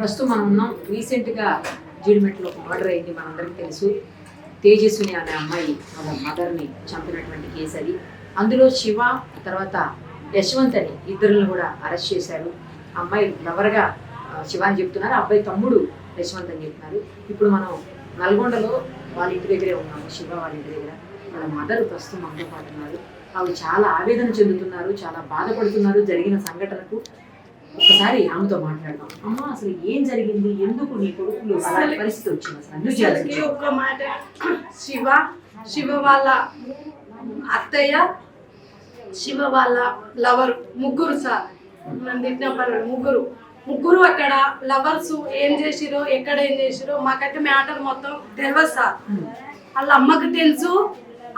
ప్రస్తుతం మనం ఉన్నాం రీసెంట్గా జీడిమెట్లో ఒక మర్డర్ అయింది, మనందరికీ తెలుసు. తేజస్విని అనే అమ్మాయి వాళ్ళ మదర్ని చంపినటువంటి కేసు అది. అందులో శివ తర్వాత యశ్వంత్ అని ఇద్దరులను కూడా అరెస్ట్ చేశారు. అమ్మాయి లవర్గా శివ అని చెప్తున్నారు, అబ్బాయి తమ్ముడు యశ్వంత్ అని చెప్తున్నారు. ఇప్పుడు మనం నల్గొండలో వాళ్ళ ఇంటి దగ్గరే ఉన్నాము, శివ వాళ్ళ ఇంటి దగ్గర. వాళ్ళ మదర్ ప్రస్తుతం మనతో పాటు ఉన్నారు. వాళ్ళు చాలా ఆవేదన చెందుతున్నారు, చాలా బాధపడుతున్నారు జరిగిన సంఘటనకు. ఒకసారి ఆమెతో మాట్లాడదాం. అమ్మ, అసలు ఏం జరిగింది, ఎందుకు నీ కొడుకులు అలాంటి పరిస్థితి వచ్చింది? అసలు ఒక్క మాట, శివ వాళ్ళ అత్తయ్య, శివ వాళ్ళ లవర్ ముగ్గురు సార్, ముగ్గురు అక్కడ లవర్స్ ఏం చేసిరో ఎక్కడ ఏం చేసిరో మాకైతే మ్యాటర్ మొత్తం తెలియదు సార్. వాళ్ళ అమ్మకి తెలుసు,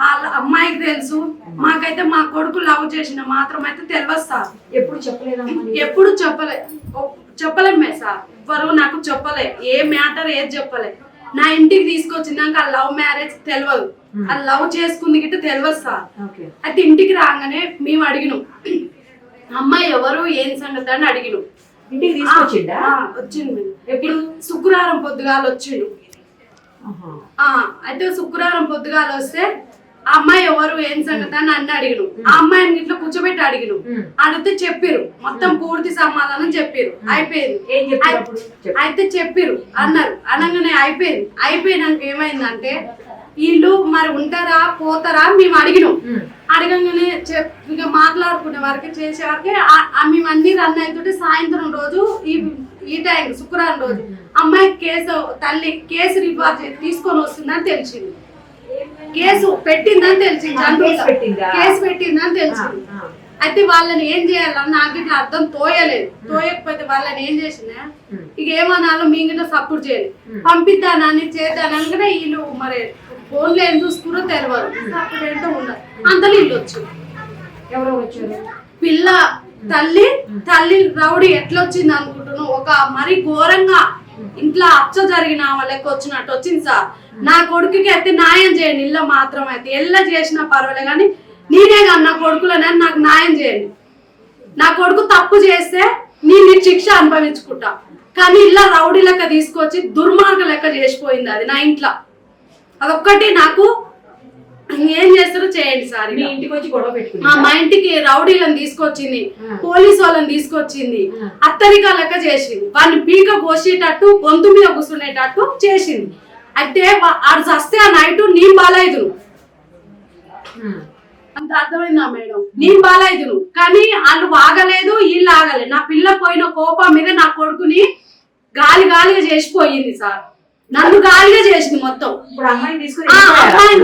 వాళ్ళ అమ్మాయికి తెలుసు, మాకైతే మా కొడుకు లవ్ చేసిన మాత్రం అయితే తెలియదు సార్. ఎప్పుడు చెప్పలేమే సార్. ఎవరు నాకు చెప్పలే, ఏ మ్యాటర్ ఏది చెప్పలే. నా ఇంటికి తీసుకొచ్చినాక ఆ లవ్ మ్యారేజ్ తెలియదు, ఆ లవ్ చేసుకుంది గిట్ట తెలియదు సార్. అయితే ఇంటికి రాగానే మేము అడిగినాం, అమ్మాయి ఎవరు ఏం సంగతి అని అడిగినాం. ఇంటికి తీసుకొచ్చిండా? వచ్చింది. ఎప్పుడు? శుక్రవారం పొద్దుగాల వచ్చిండు. అయితే శుక్రవారం పొద్దుగాల వస్తే ఆ అమ్మాయి ఎవరు ఏం సంగతి అని అన్ని అడిగిను. ఆ అమ్మాయిని ఇట్లా కూర్చోబెట్టి అడిగిను. అడిగితే చెప్పిరు, మొత్తం పూర్తి సమాధానం చెప్పిరు. అయిపోయింది. అయితే చెప్పిరు అన్నారు. అనగానే అయిపోయినాక ఏమైందంటే, వీళ్ళు మరి ఉంటారా పోతారా మేము అడిగినాం. అడగంగానే ఇక మాట్లాడుకునే వరకు చేసే వరకే మేము అన్ని రన్ అవుతుంటే సాయంత్రం రోజు ఈ టైం శుక్రవారం రోజు అమ్మాయి కేసు రిఫర్ తీసుకొని వస్తుందని తెలిసింది. కేసు పెట్టిందని తెలిసింది, కేసు పెట్టిందని తెలిసింది. అయితే వాళ్ళని ఏం చేయాలని నాకు ఇట్లా అర్థం తోయకపోతే వాళ్ళని ఏం చేసినా ఇక ఏమన్నాలో మీ గిట్లా సపోర్ట్ చేయాలి, పంపిద్దానని చేద్దానగానే వీళ్ళు మరి ఫోన్లో ఏం చూసుకురో తెలియదు, సపోర్ట్ ఏంటో ఉండదు. అంతలో వీళ్ళు వచ్చారు. ఎవరో వచ్చారు? పిల్ల తల్లి రౌడీ ఎట్లా వచ్చింది అనుకుంటున్నావు, ఒక మరి ఘోరంగా ఇంట్లో అచ్చ జరిగిన లెక్క వచ్చినట్టు వచ్చింది సార్. నా కొడుకుకి అయితే న్యాయం చేయండి, ఇళ్ళ మాత్రం అయితే ఎల్ల చేసినా పర్వాలేదు కానీ నేనే కానీ నా కొడుకులనే నాకు న్యాయం చేయండి. నా కొడుకు తప్పు చేస్తే నేను శిక్ష అనుభవించుకుంటా, కానీ ఇళ్ళ రౌడీ లెక్క తీసుకొచ్చి దుర్మార్గ లెక్క చేసిపోయింది అది నా ఇంట్లో. అదొక్కటి నాకు ఏం చేస్తారో చేయండి సార్. ఇంటికి వచ్చి గొడవ పెట్టుకుంది, మా ఇంటికి రౌడీలను తీసుకొచ్చింది, పోలీసు వాళ్ళని తీసుకొచ్చింది, అత్తరికా లెక్క చేసింది, వాడిని పీక కోసేటట్టు గొంతు మీద కూర్చునేటట్టు చేసింది. అయితే ఆడు చస్తే ఆ నైట్ నేను బాలైదును, అంత అర్థమైందా మేడం? నేను బాలైదును, కానీ వాళ్ళు ఆగలేదు, వీళ్ళు ఆగలేదు. నా పిల్ల పోయిన కోపం మీద నా కొడుకుని గాలిగా చేసిపోయింది సార్. నన్ను గాలిగా చేసింది మొత్తం. అమ్మాయిని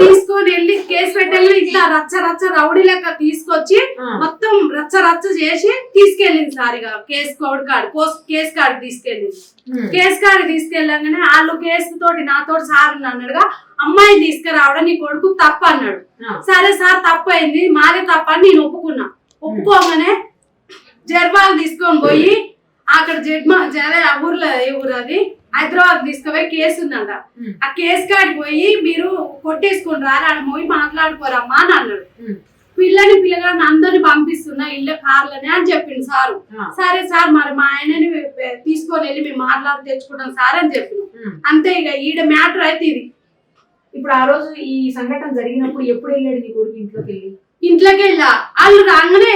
తీసుకొని వెళ్ళి కేసు పెట్టెళ్ళి ఇట్లా రచ్చ రౌడీ లెక్క తీసుకొచ్చి మొత్తం రచ్చ చేసి తీసుకెళ్ళింది సార్. ఇక కేసు కాడికి తీసుకెళ్ళింది. కేసు కాడికి తీసుకెళ్ళగానే వాళ్ళు కేసు తోటి నాతోటి సార్ అన్నాడుగా, అమ్మాయిని తీసుకురావడం నీ కొడుకు తప్పు అన్నాడు. సరే సార్ తప్పు అయింది, మాదే తప్ప అని నేను ఒప్పుకున్నా. ఒప్పుకోగానే జర్బాలు తీసుకొని పోయి అక్కడ ఊర్లో ఏ ఊరు అది హైదరాబాద్ తీసుకుపోయి కేసు ఉందంట. ఆ కేసు కాడికి పోయి మీరు కొట్టేసుకుని రాడు పోయి మాట్లాడుకోరమ్మా అని అన్నాడు. పిల్లగాని అందరిని పంపిస్తున్నా ఇళ్ళ కార్లని అని చెప్పిండు సారు. సరే సార్ మరి మా ఆయనని తీసుకొని వెళ్ళి మేము మాట్లాడి తెచ్చుకుంటాం సార్ అని చెప్పిన. అంతే, ఇక ఈడ మ్యాటర్ అయితే ఇది. ఇప్పుడు ఆ రోజు ఈ సంఘటన జరిగినప్పుడు ఎప్పుడు వెళ్ళాడు నీ కొడుకు ఇంట్లోకి వెళ్ళి? ఇంట్లోకి వెళ్ళా, వాళ్ళు రాగానే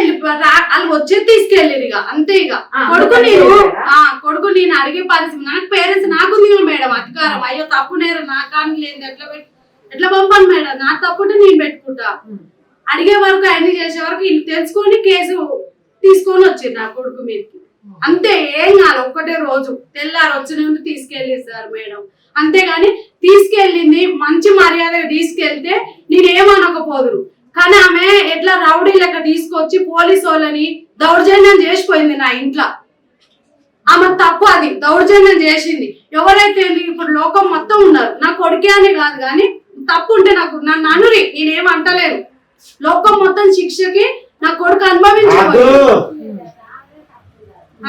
వాళ్ళు వచ్చే తీసుకెళ్ళారు. ఇక అంతే. ఇక కొడుకు నేను అడిగే పరిస్థితి నాకు పేరెంట్స్ నాకుంది మేడం అధికారం. అయ్యో తప్పు నేరు నా కానీ లేదు, ఎట్లా పంపాను మేడం, నా తప్పుంటే నేను పెట్టుకుంటా. అడిగే వరకు అన్ని చేసే వరకు వీళ్ళు తెలుసుకొని కేసు తీసుకొని వచ్చారు నా కొడుకు మీదకి. అంతే, ఏం కాదు. ఒక్కటే రోజు తెల్లారు వచ్చిన తీసుకెళ్ళి సార్ మేడం. అంతేగాని తీసుకెళ్ళింది మంచి మర్యాదగా తీసుకెళ్తే నేనేమనకపోదురు. కానీ ఆమె ఎట్లా రౌడీ లెక్క తీసుకొచ్చి పోలీసు వాళ్ళని దౌర్జన్యం చేసిపోయింది నా ఇంట్లో. ఆమె తప్పు, అది దౌర్జన్యం చేసింది. ఎవరైతే ఇప్పుడు లోకం మొత్తం ఉన్నారు, నా కొడుకే అని కాదు కానీ తప్పు ఉంటే నాకు నన్ను అనురి, నేనేమంటలేను. లోకం మొత్తం శిక్షకి నా కొడుకు అనుభవించబోదు.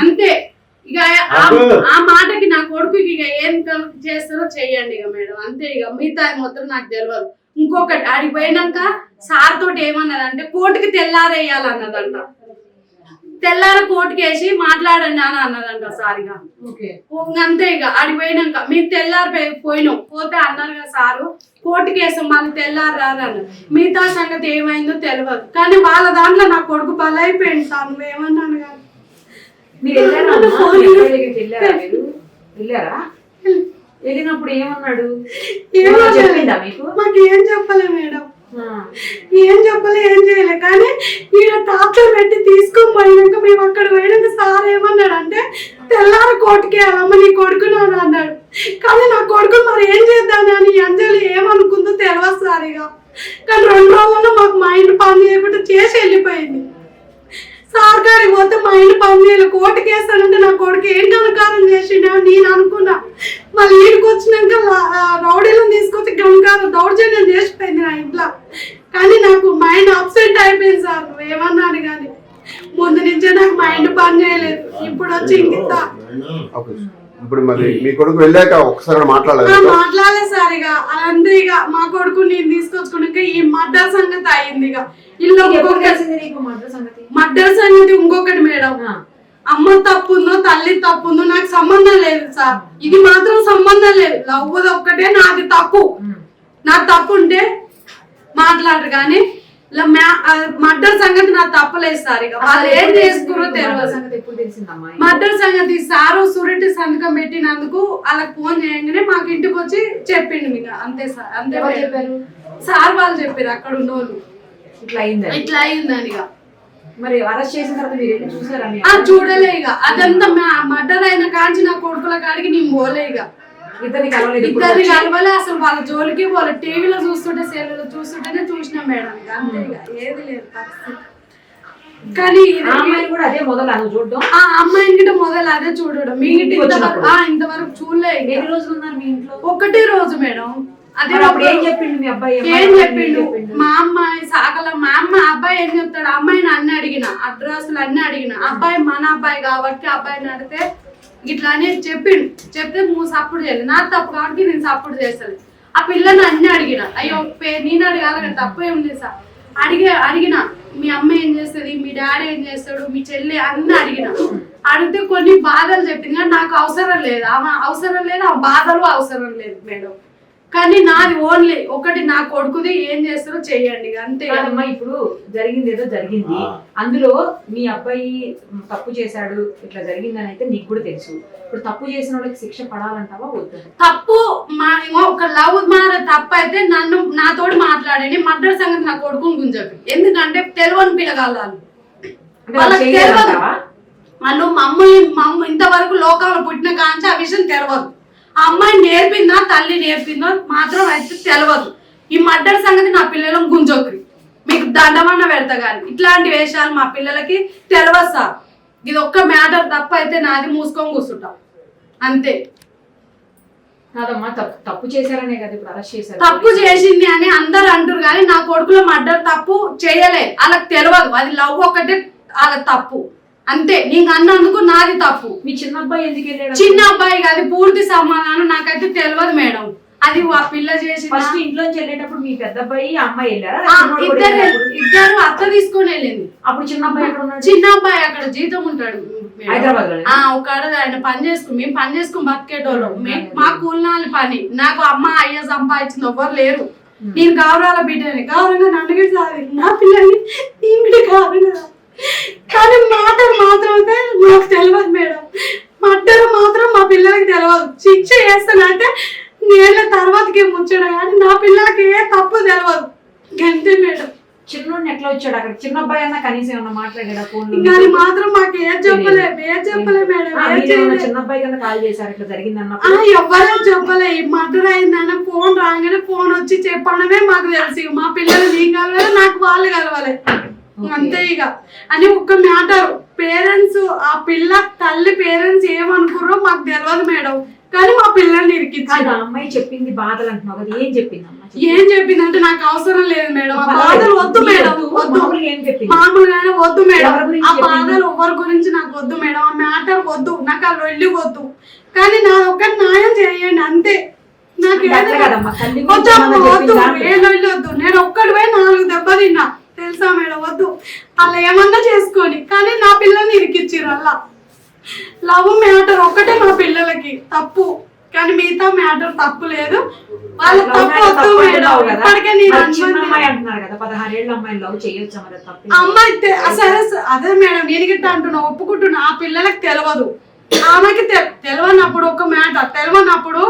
అంతే. ఇక ఆ మాటకి నా కొడుకుకి ఇక ఏం చేస్తారో చెయ్యండి ఇక మేడం. అంతే, ఇక మిగతా మొత్తం నాకు తెలియదు. ఇంకొకటి ఆడికి పోయినాక సార్ తోటి ఏమన్నదంటే కోర్టుకి తెల్లారేయాలన్నదంట. తెల్లార కోర్టుకేసి మాట్లాడండి అని అన్నదంట సారిగా. ఓకే. అంతే ఇక అడిపోయినాక మీరు తెల్లారి పోయినాం పోతే అన్నారు కదా సారు కోర్టుకేసాం మళ్ళీ తెల్లారి రాదన్నారు. మిగతా సంగతి ఏమైందో తెలియదు కానీ వాళ్ళ దాంట్లో నా కొడుకు బలైపోయింది సార్. నువ్వేమన్నాను కానీ మీరు వెళ్ళారా అమ్మా? మీ అబ్బాయి దగ్గరికి వెళ్ళారా మీరు? వెళ్ళారా? వెళ్ళినప్పుడు ఏమన్నాడు? చెప్పిందా మీకు? మాకు ఏం చెప్పలే మేడం, ఏం చెప్పలే, ఏం చేయలే. కానీ ఈయన టాప్టర్ పెట్టి తీసుకొని పోయినాక మేము అక్కడ పోయినాక సార్ ఏమన్నాడు అంటే తెల్లారి కోర్టుకి వెళ్ళామా నీ కొడుకును అని అన్నాడు. కానీ నా కొడుకు మరి ఏం చేద్దామని అని అంజలి ఏమనుకుందో తెలియదు సార్ ఇక. కానీ 2 రోజుల్లో మాకు మైండ్ పని చేయకుండా చేసి వెళ్ళిపోయింది. సార్ గారికి పోతే మైండ్ పని చేయలేదు. కోర్టుకి వేస్తానంటే నా కొడుకు ఏంటి అనుకారం చేసిండే నేను అనుకున్నా. మళ్ళీ ఇంటికి వచ్చినాక రౌడీలను తీసుకొచ్చి గమకారం దౌర్జన్యం చేసిపోయింది నా ఇంట్లో. కానీ నాకు మైండ్ అప్సెట్ అయిపోయింది సార్. ఏమన్నాను కానీ ముందు నుంచే నాకు మైండ్ పని చేయలేదు. ఇప్పుడు వచ్చి ఇంత ఇప్పుడు మరి మీ కొడుకు వెళ్ళాక ఒకసారి మాట్లాడలేదు సార్. ఇక అంతే ఇక మా కొడుకు నేను తీసుకొచ్చుకున్నాక ఈ మర్డర్ సంగతి అయింది. ఇక ఇల్లు మర్డర్ సంగతి ఇంకొకటి మేడం, అమ్మ తప్పుందో తల్లి తప్పుందో నాకు సంబంధం లేదు సార్. ఇది మాత్రం సంబంధం లేదు. లవ్ ఒక్కటే నాది తప్పు. నా తప్పు ఉంటే మాట్లాడరు కానీ మర్డర్ సంగతి నాకు తప్పలేదు సార్. ఇక వాళ్ళు ఏం చేసుకున్నారో తెలియదు. మర్డర్ సంగతి సారు సూరిటీ సంతకం పెట్టినందుకు వాళ్ళకి ఫోన్ చేయగానే మాకు ఇంటికి వచ్చి చెప్పిండు. మీకు అంతే సార్. అంతే చెప్పారు సార్, వాళ్ళు చెప్పారు అక్కడ ఉన్న వాళ్ళు ఇట్లా అయిందని. ఇక మరి అరెస్ట్ చేసిన తర్వాత మీరు చూసారా? చూడలే. ఇక అదంతా మర్డర్ అయిన కాంచి నా కొడుకుల కాడికి నేను పోలే. ఇక ఇద్దరిని కలవలే అసలు. వాళ్ళ జోలికి వాళ్ళ టీవీలో చూస్తుంటే సెల్లులో చూస్తుంటేనే చూసినాం మేడం. ఇక అంతే ఇక ఏది లేదు పరిస్థితి. కానీ అమ్మాయిని కూడా అదే మొదలు చూడడం, ఆ అమ్మాయిని గిట్ట మొదలు అదే చూడడం. మీ ఇంటికి ఇంతవరకు చూడలే. ఎన్ని రోజులు ఉన్నారు మీ ఇంట్లో? ఒకటే రోజు మేడం. అదే ఏం చెప్పిండు మీ అబ్బాయి? ఏం చెప్పిండు మా అమ్మాయి సాగల మా అబ్బాయి ఏం చెప్తాడు, అమ్మాయిని అన్ని అడిగిన అడ్రస్లు అన్ని అడిగిన. అబ్బాయి మన అబ్బాయి కాబట్టి అబ్బాయిని అడిగితే ఇట్లా అని చెప్పిండు. చెప్తే నువ్వు సపోర్ట్ చేయలేదు. నా తప్పు కాబట్టి నేను సపోర్ట్ చేస్తాను. ఆ పిల్లని అన్ని అడిగిన. అయ్యో నేను అడగాలి తప్పే ఉంది సార్. అడిగిన మీ అమ్మ ఏం చేస్తుంది, మీ డాడీ ఏం చేస్తాడు, మీ చెల్లి అన్ని అడిగిన. అడిగితే కొన్ని బాధలు చెప్పింది కానీ నాకు అవసరం లేదు. ఆమె అవసరం లేదు, ఆ బాధలు అవసరం లేదు మేడం. కానీ నాది ఓన్లీ ఒకటి, నా కొడుకుది ఏం చేస్తారో చెయ్యండి అంతే. అమ్మా ఇప్పుడు జరిగింది ఏదో జరిగింది, అందులో మీ అబ్బాయి తప్పు చేశాడు ఇట్లా జరిగిందని అయితే నీకు కూడా తెలుసు. ఇప్పుడు తప్పు చేసిన వాళ్ళకి శిక్ష పడాలంటావా వద్దు? తప్పు ఒక లవ్ తప్పు అయితే నన్ను నాతోటి మాట్లాడండి. మర్డర్ సంగతి నా కొడుకుని గుంజండి. ఎందుకంటే తెలియని పిల్లగాళ్ళు వాళ్ళకి తెలియదు. వాళ్ళు మమ్మల్ని ఇంతవరకు లోకంలో పుట్టిన కాంచి ఆ విషయం తెలియదు. ఆ అమ్మాయి నేర్పిందా తల్లి నేర్పిందో మాత్రం అయితే తెలియదు. ఈ మర్డర్ సంగతి నా పిల్లలను గుంజొక్కరి మీకు దండమన్న పెడతా కానీ ఇట్లాంటి వేషాలు మా పిల్లలకి తెలియదు సార్. ఇది ఒక్క మ్యాటర్ తప్పు అయితే నాది మూసుకొని కూర్చుంటాం అంతే. కాదమ్మా తప్పు చేశారనే కదా ఇప్పుడు అరెస్ట్ చేశారు. తప్పు చేసింది అని అందరు అంటారు కానీ నా కొడుకులో మర్డర్ తప్పు చేయలే. వాళ్ళకి తెలియదు. అది లవ్ ఒక్కటే వాళ్ళ తప్పు అంతే. నీకు అన్నందుకు నాది తప్పు. మీ చిన్న అబ్బాయి ఎందుకు వెళ్ళాడు? చిన్న అబ్బాయి కాదు, పూర్తి సమాధానం నాకైతే తెలియదు మేడం. అది ఆ పిల్ల చేసి ఫస్ట్ ఇంట్లోంచి వెళ్ళేటప్పుడు మీ పెద్ద అబ్బాయి అమ్మాయి వెళ్ళారా? ఇద్దరు అత్త తీసుకొని వెళ్ళింది. అప్పుడు చిన్న అబ్బాయి ఎక్కడ ఉన్నాడు? చిన్న అబ్బాయి అక్కడ జీతం ఉంటాడు హైదరాబాద్ లో. ఒక ఆయన పని చేసుకుని మేము పని చేసుకుని బతికేటోళ్ళం. మా కూలినాలి పని. నాకు అమ్మ అయ్య సంపాదించింది ఎవ్వరు లేరు. నేను గౌరవాల బిడ్డని గౌరవంగా నన్ను సాది నా పిల్లల్ని ఇంటి కాదు. కానీ మాటలు మాత్రం అయితే మాకు తెలియదు మేడం. మర్డర్ మాత్రం మా పిల్లలకి తెలియదు. శిక్ష చేస్తానంటే నేళ్ళ తర్వాతకి ముచ్చాడు కానీ నా పిల్లలకి ఏ తప్పు తెలియదు అంతే మేడం. చిన్నోడిని ఎట్లా వచ్చాడు అక్కడ? చిన్న అబ్బాయి అన్న కనీసం ఏమన్నా మాట్లాడా ఫోన్? కానీ మాత్రం మాకు ఏం చెప్పలే మేడం. చిన్న అబ్బాయి కన్నా కాల్ చేశారు ఇట్లా జరిగిందన్న? ఎవ్వరూ చెప్పలే. మర్డర్ అయిందన్న ఫోన్ రాగానే ఫోన్ వచ్చి చెప్పడమే మాకు తెలుసు. మా పిల్లలు నీ కలవాలి నాకు వాళ్ళు కలవాలి అంతే. ఇక అని ఒక్క మ్యాటర్ పేరెంట్స్ ఆ పిల్ల తల్లి పేరెంట్స్ ఏమనుకున్నారో మాకు తెలియదు మేడం. కానీ మా పిల్లల్ని ఇరికించారు. అమ్మాయి చెప్పింది బాధలు అంటున్నావు కదా, ఏం చెప్పింది? ఏం చెప్పిందంటే నాకు అవసరం లేదు మేడం, ఆ బాధలు వద్దు మేడం, వద్దు మామూలుగానే వద్దు మేడం. ఆ బాధలు ఎవరి గురించి నాకు వద్దు మేడం. ఆ మ్యాటర్ వద్దు, నాకు ఆ వెళ్ళి వద్దు. కానీ నా ఒక్కటి న్యాయం చేయండి అంతే. నాకు వద్దు, ఏ లొల్లి వద్దు. నేను ఒక్కడి పోయి 4 దెబ్బ తిన్నా తెలుసా మేడం. వద్దు అలా ఏమన్నా చేసుకొని కానీ నా వల్ల. లవ్ మ్యాటర్ ఒక్కటే మా పిల్లలకి తప్పు, కానీ మిగతా మ్యాటర్ తప్పు లేదు. వాళ్ళ తప్పు వద్దు మేడం. ఇప్పటికే నేను అంటున్నారు కదా 16 ఏళ్ళ అమ్మాయిని లవ్ చేయొచ్చా మరి తప్పు? అమ్మాయి సరే అదే మేడం నేను గిట్ట అంటున్నా, ఒప్పుకుంటున్నా. ఆ పిల్లలకి తెలియదు, ఆమెకి తెలియనప్పుడు ఒక మ్యాటర్ తెలియనప్పుడు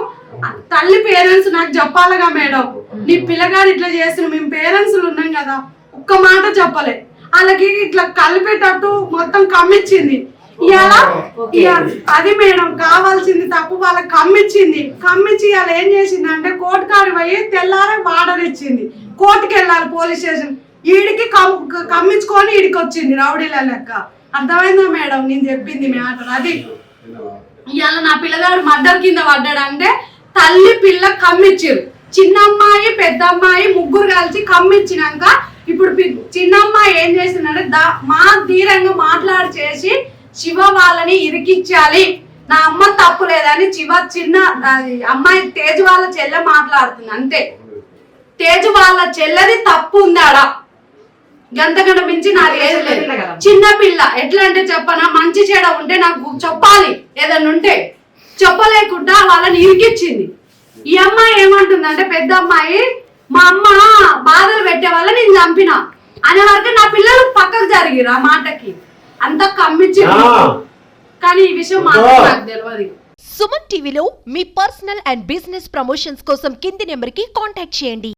తల్లి పేరెంట్స్ నాకు చెప్పాలిగా మేడం. నీ పిల్లగాడు ఇట్లా చేసిన మేము పేరెంట్స్ ఉన్నాం కదా, ఒక్క మాట చెప్పలే. వాళ్ళకి ఇట్లా కలిపేటట్టు మొత్తం కమ్మిచ్చింది. అది మేడం కావాల్సింది తప్పు, వాళ్ళకి కమ్మిచ్చి ఇవాళ ఏం చేసింది అంటే కోర్టు కాడి పోయి తెల్లారే వార్డర్ ఇచ్చింది. కోర్టుకి వెళ్ళాలి పోలీస్ స్టేషన్, ఈడికి కమ్మించుకొని ఈడికి వచ్చింది రౌడీల లెక్క. అర్థమైందా మేడం నేను చెప్పింది మ్యాటర్ అది. ఇవాళ నా పిల్లగాడు మర్డర్ కింద పడ్డాడంటే తల్లి పిల్ల కమ్మిచ్చారు. చిన్నమ్మాయి పెద్దమ్మాయి ముగ్గురు కలిసి కమ్మిచ్చినాక ఇప్పుడు చిన్నమ్మాయి ఏం చేసిందంటే మా ధీరంగా మాట్లాడి చేసి శివ వాళ్ళని ఇరికిచ్చాలి, నా అమ్మ తప్పు లేదని చిన్న అమ్మాయి తేజు వాళ్ళ చెల్లె మాట్లాడుతుంది అంతే. తేజు వాళ్ళ చెల్లెది తప్పు ఉందాడా, గంతగంట మించి నాకు ఏది లేదు. చిన్న పిల్ల ఎట్లా అంటే చెప్పనా, మంచి చెడ ఉంటే నాకు చెప్పాలి, ఏదన్నా ఉంటే చెప్పలేకుండా వాళ్ళని ఇరికిచ్చింది. ఈ అమ్మాయి ఏమంటుందంటే పెద్ద అమ్మాయి మా అమ్మ బాధలు పెట్టే వల్ల నేను చంపిన అనే వరకు నా పిల్లలు పక్కకు జరిగిరు. ఆ మాటకి అంత కమ్మించి, కానీ ఈ విషయం మాత్రం నాకు తెలియదు. సుమన్ టీవీలో మీ పర్సనల్ అండ్ బిజినెస్ ప్రమోషన్స్ కోసం కింది నెంబర్కి కాంటాక్ట్ చేయండి.